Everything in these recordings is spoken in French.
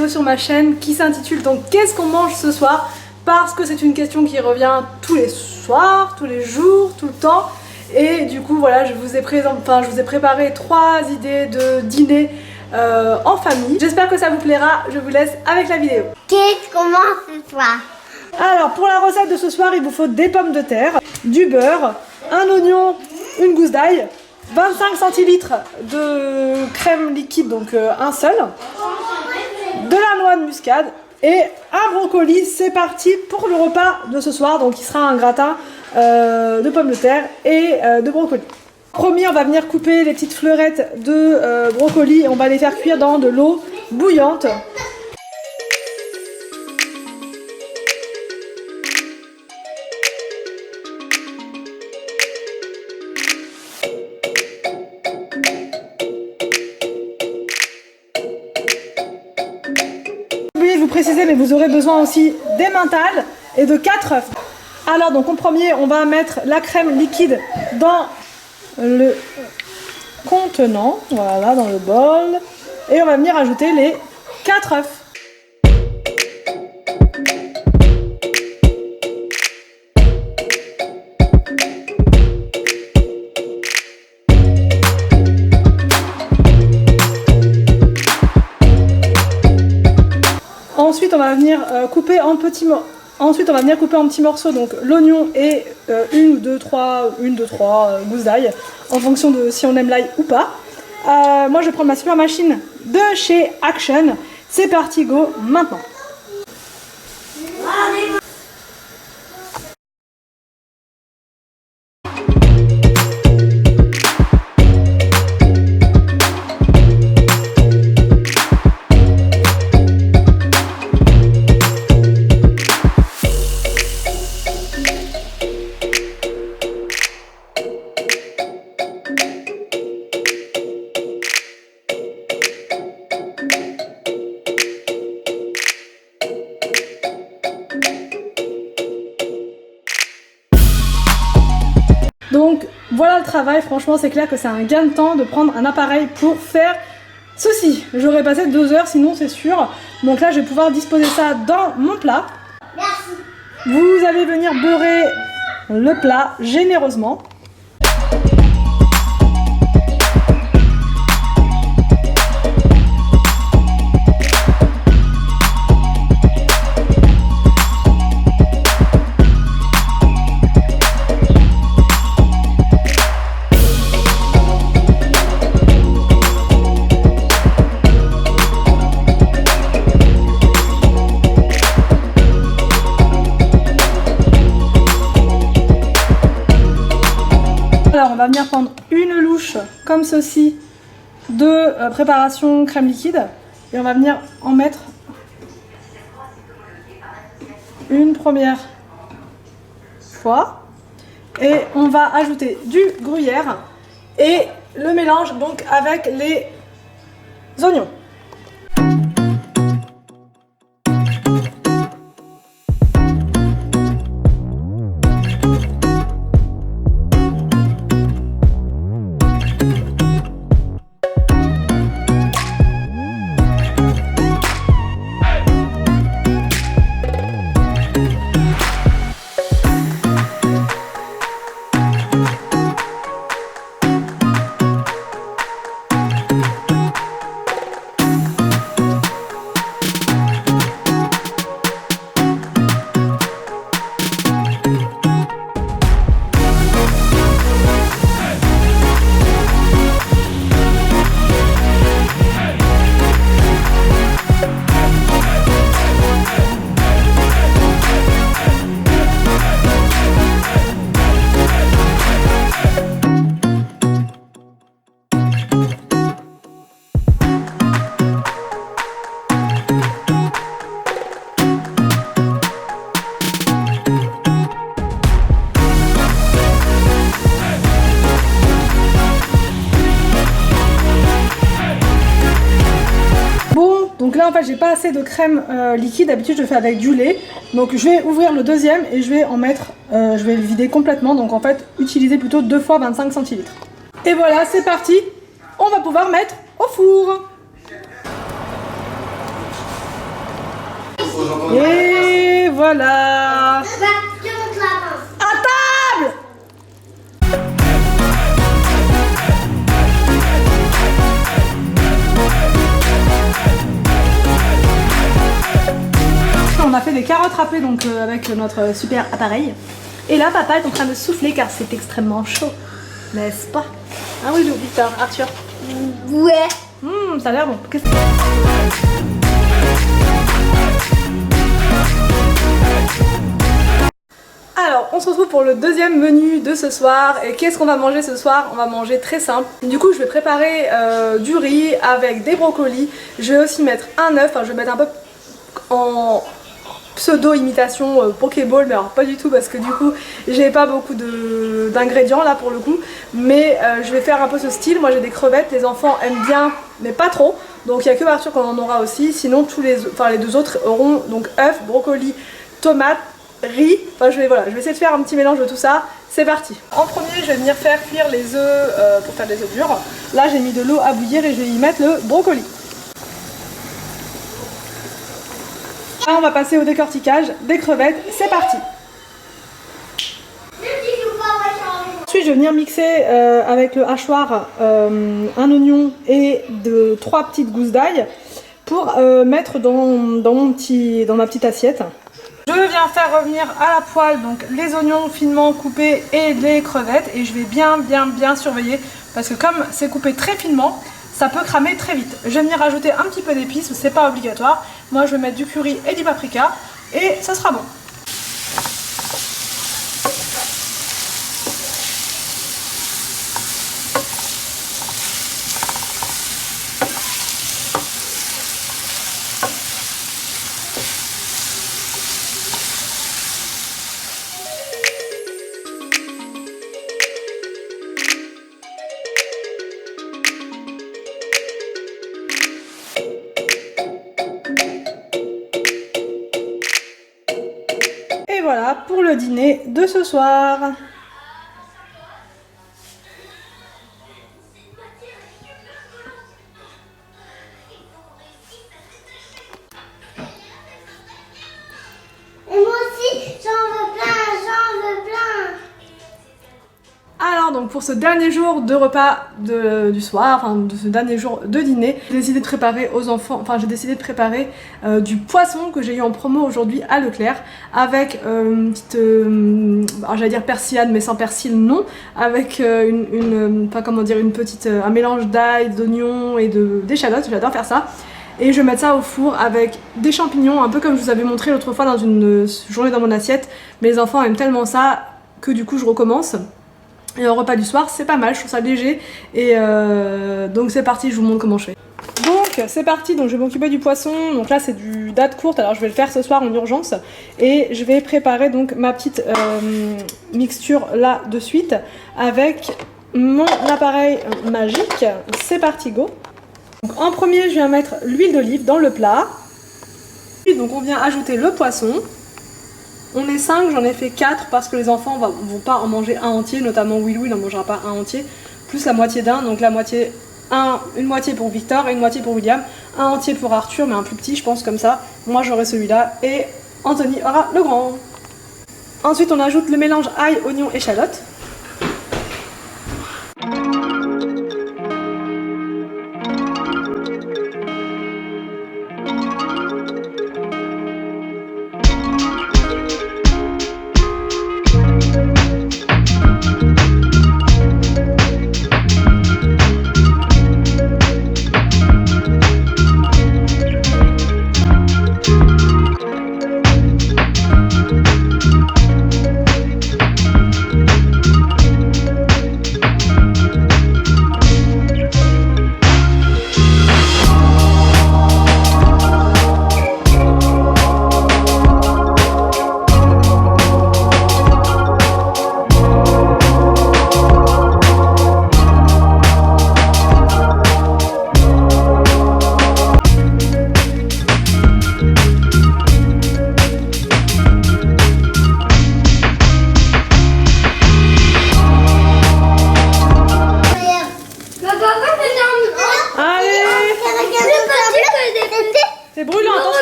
vidéo sur ma chaîne qui s'intitule donc qu'est-ce qu'on mange ce soir, parce que c'est une question qui revient tous les soirs, tous les jours, tout le temps. Et du coup voilà, je vous ai préparé 3 idées de dîner en famille. J'espère que ça vous plaira, je vous laisse avec la vidéo. Qu'est-ce qu'on mange ce soir? Alors pour la recette de ce soir, il vous faut des pommes de terre, du beurre, un oignon, une gousse d'ail, 25 centilitres de crème liquide, donc un seul, de la noix de muscade et un brocoli. C'est parti pour le repas de ce soir, donc il sera un gratin de pommes de terre et de brocoli. Premier, on va venir couper les petites fleurettes de brocoli et on va les faire cuire dans de l'eau bouillante. Vous préciser, mais vous aurez besoin aussi d'emmental et de 4 œufs. Alors donc en premier, on va mettre la crème liquide dans le contenant, voilà, dans le bol, et on va venir ajouter les 4 œufs. Ensuite, on va venir couper en petits morceaux donc l'oignon et une, deux, trois gousses d'ail en fonction de si on aime l'ail ou pas. Moi, je vais prendre ma super machine de chez Action. C'est parti, go maintenant. Donc voilà le travail, franchement c'est clair que c'est un gain de temps de prendre un appareil pour faire ceci. J'aurais passé 2 heures sinon c'est sûr. Donc là je vais pouvoir disposer ça dans mon plat. Merci. Vous allez venir beurrer le plat généreusement. Alors on va venir prendre une louche comme ceci de préparation crème liquide et on va venir en mettre une première fois et on va ajouter du gruyère et le mélange donc avec les oignons. Donc là en fait j'ai pas assez de crème liquide, d'habitude je fais avec du lait. Donc je vais ouvrir le deuxième et je vais en mettre, je vais le vider complètement. Donc en fait utiliser plutôt 2 fois 25 centilitres. Et voilà, c'est parti, on va pouvoir mettre au four. Et voilà. Bah, je te montre la main. À table! On a fait des carottes râpées donc avec notre super appareil. Et là papa est en train de souffler car c'est extrêmement chaud. N'est-ce pas? Ah oui, Victor, Arthur. Ouais. Ça a l'air bon. Alors, on se retrouve pour le deuxième menu de ce soir. Et qu'est-ce qu'on va manger ce soir? On va manger très simple. Du coup, je vais préparer du riz avec des brocolis. Je vais aussi mettre un œuf. Enfin, je vais mettre un peu en pseudo-imitation Pokéball, mais alors pas du tout parce que du coup, j'ai pas beaucoup d'ingrédients là pour le coup. Mais je vais faire un peu ce style. Moi, j'ai des crevettes. Les enfants aiment bien, mais pas trop. Donc, il n'y a que Arthur qu'on en aura aussi. Sinon, les deux autres auront donc œuf, brocoli, tomate, riz. Enfin, je vais essayer de faire un petit mélange de tout ça. C'est parti. En premier, je vais venir faire cuire les œufs pour faire des œufs durs. Là, j'ai mis de l'eau à bouillir et je vais y mettre le brocoli. Là, on va passer au décortiquage des crevettes. C'est parti. Ensuite, je vais venir mixer avec le hachoir un oignon et 3 petites gousses d'ail pour mettre dans ma petite assiette. Je viens faire revenir à la poêle donc les oignons finement coupés et les crevettes et je vais bien surveiller parce que comme c'est coupé très finement, ça peut cramer très vite. Je vais venir rajouter un petit peu d'épices, c'est pas obligatoire. Moi je vais mettre du curry et du paprika et ça sera bon. Et voilà pour le dîner de ce soir. Et moi aussi, j'en veux plein, j'en veux plein. Alors donc pour ce dernier jour de repas du soir, enfin de ce dernier jour de dîner, j'ai décidé de préparer aux enfants, du poisson que j'ai eu en promo aujourd'hui à Leclerc avec une petite, j'allais dire persillade mais sans persil non, avec un mélange d'ail, d'oignons et d'échalotes, j'adore faire ça. Et je vais mettre ça au four avec des champignons, un peu comme je vous avais montré l'autre fois dans une journée dans mon assiette. Mais les enfants aiment tellement ça que du coup je recommence. Et au repas du soir, c'est pas mal, je trouve ça léger. Et donc c'est parti, je vous montre comment je fais. Donc c'est parti, donc je vais m'occuper du poisson. Donc là c'est du date courte, alors je vais le faire ce soir en urgence. Et je vais préparer donc ma petite mixture là de suite avec mon appareil magique. C'est parti, go. Donc en premier, je viens mettre l'huile d'olive dans le plat. Et donc on vient ajouter le poisson. On est 5, j'en ai fait 4 parce que les enfants vont pas en manger un entier, notamment Willou, il n'en mangera pas un entier, plus la moitié d'un, donc une moitié pour Victor et une moitié pour William, un entier pour Arthur, mais un plus petit je pense comme ça. Moi j'aurai celui-là et Anthony aura le grand. Ensuite on ajoute le mélange ail, oignon, échalote.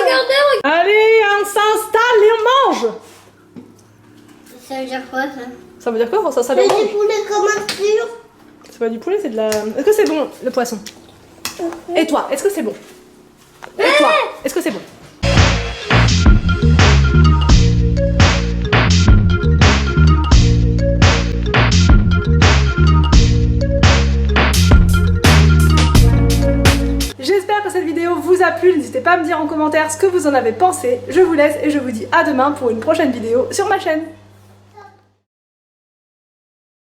Regardez. Allez, on s'installe et on mange. Ça veut dire quoi ça? Ça veut dire quoi, on s'installe et C'est on du mange? poulet comme Arthur. C'est pas du poulet, c'est de la... Est-ce que c'est bon, le poisson? Et toi, est-ce que c'est bon? Et toi, est-ce que c'est bon? J'espère que cette vidéo vous a plu, n'hésitez pas à me dire en commentaire ce que vous en avez pensé. Je vous laisse et je vous dis à demain pour une prochaine vidéo sur ma chaîne.